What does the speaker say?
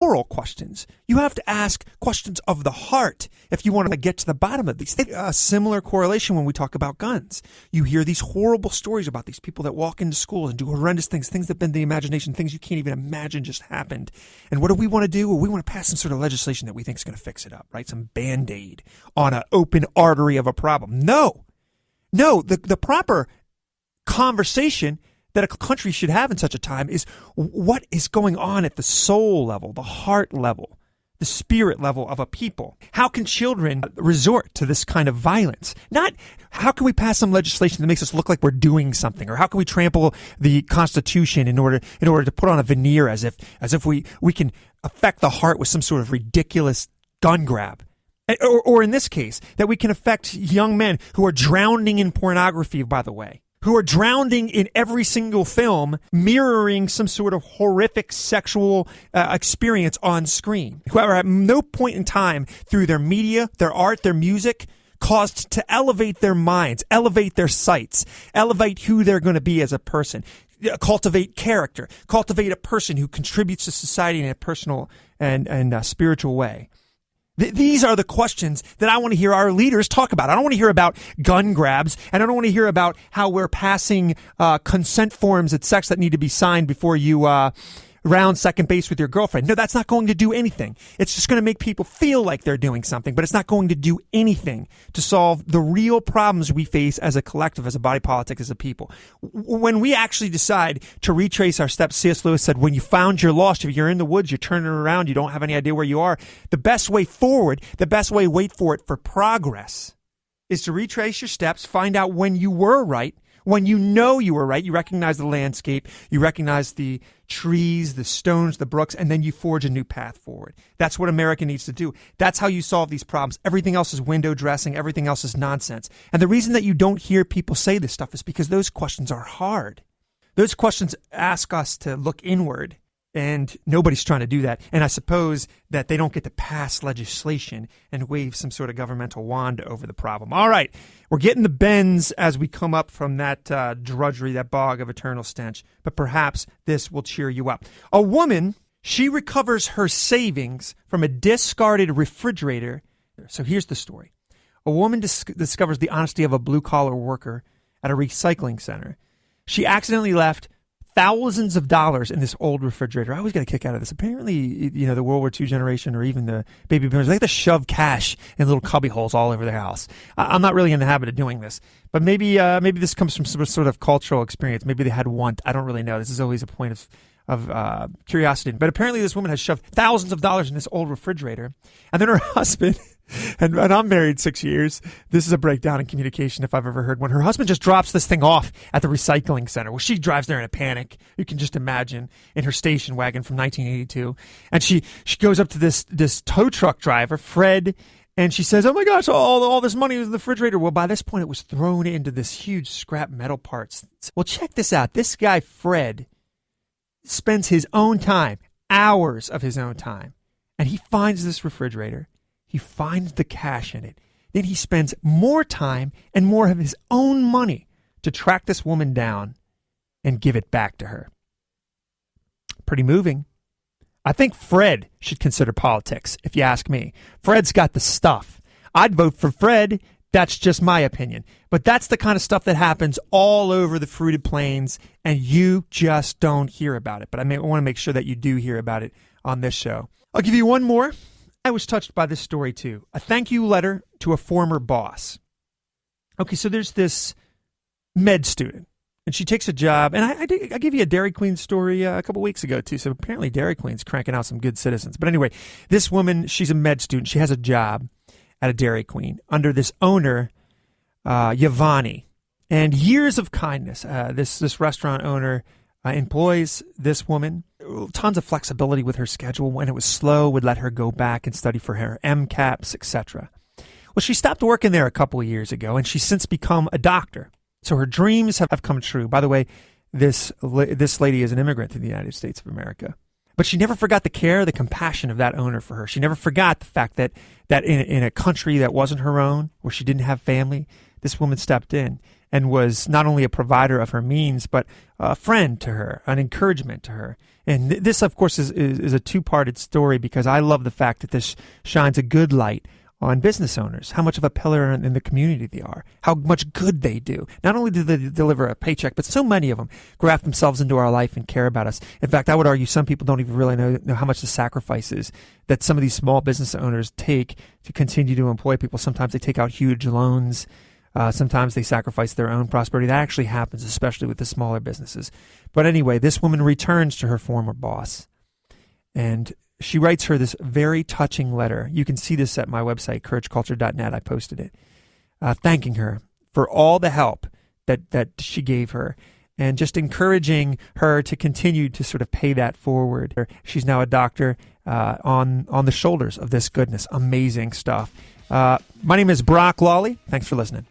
moral questions. You have to ask questions of the heart if you want to get to the bottom of these things. A similar correlation when we talk about guns. You hear these horrible stories about these people that walk into schools and do horrendous things that bend the imagination, things you can't even imagine just happened. And what do we want to do? Well, we want to pass some sort of legislation that we think is going to fix it up, right? Some Band-Aid on an open artery of a problem. No, the proper conversation that a country should have in such a time is what is going on at the soul level, the heart level, the spirit level of a people. How can children resort to this kind of violence? Not how can we pass some legislation that makes us look like we're doing something, or how can we trample the Constitution in order to put on a veneer as if we can affect the heart with some sort of ridiculous gun grab. Or in this case, that we can affect young men who are drowning in pornography, by the way, who are drowning in every single film, mirroring some sort of horrific sexual experience on screen, who are at no point in time through their media, their art, their music, caused to elevate their minds, elevate their sights, elevate who they're going to be as a person, cultivate character, cultivate a person who contributes to society in a personal and spiritual way. These are the questions that I want to hear our leaders talk about. I don't want to hear about gun grabs, and I don't want to hear about how we're passing consent forms at sex that need to be signed before you round second base with your girlfriend. No, that's not going to do anything. It's just going to make people feel like they're doing something, but it's not going to do anything to solve the real problems we face as a collective, as a body politic, as a people. When we actually decide to retrace our steps, C.S. Lewis said, when you found you're lost, if you're in the woods, you're turning around, you don't have any idea where you are, the best way forward, the best way, wait for it, for progress is to retrace your steps, find out when you were right. When you know you were right, you recognize the landscape, you recognize the trees, the stones, the brooks, and then you forge a new path forward. That's what America needs to do. That's how you solve these problems. Everything else is window dressing. Everything else is nonsense. And the reason that you don't hear people say this stuff is because those questions are hard. Those questions ask us to look inward, and nobody's trying to do that. And I suppose that they don't get to pass legislation and wave some sort of governmental wand over the problem. All right, we're getting the bends as we come up from that drudgery, that bog of eternal stench. But perhaps this will cheer you up. A woman, she recovers her savings from a discarded refrigerator. So here's the story. A woman discovers the honesty of a blue-collar worker at a recycling center. She accidentally left thousands of dollars in this old refrigerator. I always get a kick out of this. Apparently, the World War II generation or even the baby boomers, they like to shove cash in little cubby holes all over their house. I'm not really in the habit of doing this, but maybe this comes from some sort of cultural experience. Maybe they had want. I don't really know. This is always a point of curiosity. But apparently this woman has shoved thousands of dollars in this old refrigerator. And then her husband, and I'm married 6 years. This is a breakdown in communication if I've ever heard one. Her husband just drops this thing off at the recycling center. Well, she drives there in a panic. You can just imagine, in her station wagon from 1982. And she goes up to this tow truck driver, Fred, and she says, oh my gosh, all this money was in the refrigerator. Well, by this point, it was thrown into this huge scrap metal parts. Well, check this out. This guy, Fred, spends his own time, hours of his own time, and he finds this refrigerator. He finds the cash in it. Then he spends more time and more of his own money to track this woman down and give it back to her. Pretty moving. I think Fred should consider politics, if you ask me. Fred's got the stuff. I'd vote for Fred. That's just my opinion. But that's the kind of stuff that happens all over the fruited plains, and you just don't hear about it. But I want to make sure that you do hear about it on this show. I'll give you one more. I was touched by this story too. A thank you letter to a former boss. Okay, so there's this med student, and she takes a job. And I gave you a Dairy Queen story a couple weeks ago too. So apparently Dairy Queen's cranking out some good citizens. But anyway, this woman, she's a med student. She has a job at a Dairy Queen under this owner, Yavani. And years of kindness. This restaurant owner employs this woman. Tons of flexibility with her schedule. When it was slow, would let her go back and study for her MCAPs, etc. Well, she stopped working there a couple of years ago, and she's since become a doctor. So her dreams have come true. By the way, this lady is an immigrant to the United States of America. But she never forgot the care, the compassion of that owner for her. She never forgot the fact that in a country that wasn't her own, where she didn't have family, this woman stepped in and was not only a provider of her means, but a friend to her, an encouragement to her. And this, of course, is a two-parted story, because I love the fact that this shines a good light on business owners, how much of a pillar in the community they are, how much good they do. Not only do they deliver a paycheck, but so many of them graft themselves into our life and care about us. In fact, I would argue some people don't even really know how much the sacrifices that some of these small business owners take to continue to employ people. Sometimes they take out huge loans. Sometimes they sacrifice their own prosperity. That actually happens, especially with the smaller businesses. But anyway, this woman returns to her former boss, and she writes her this very touching letter. You can see this at my website, courageculture.net. I posted it, thanking her for all the help that she gave her, and just encouraging her to continue to sort of pay that forward. She's now a doctor on the shoulders of this goodness. Amazing stuff. My name is Brock Lawley. Thanks for listening.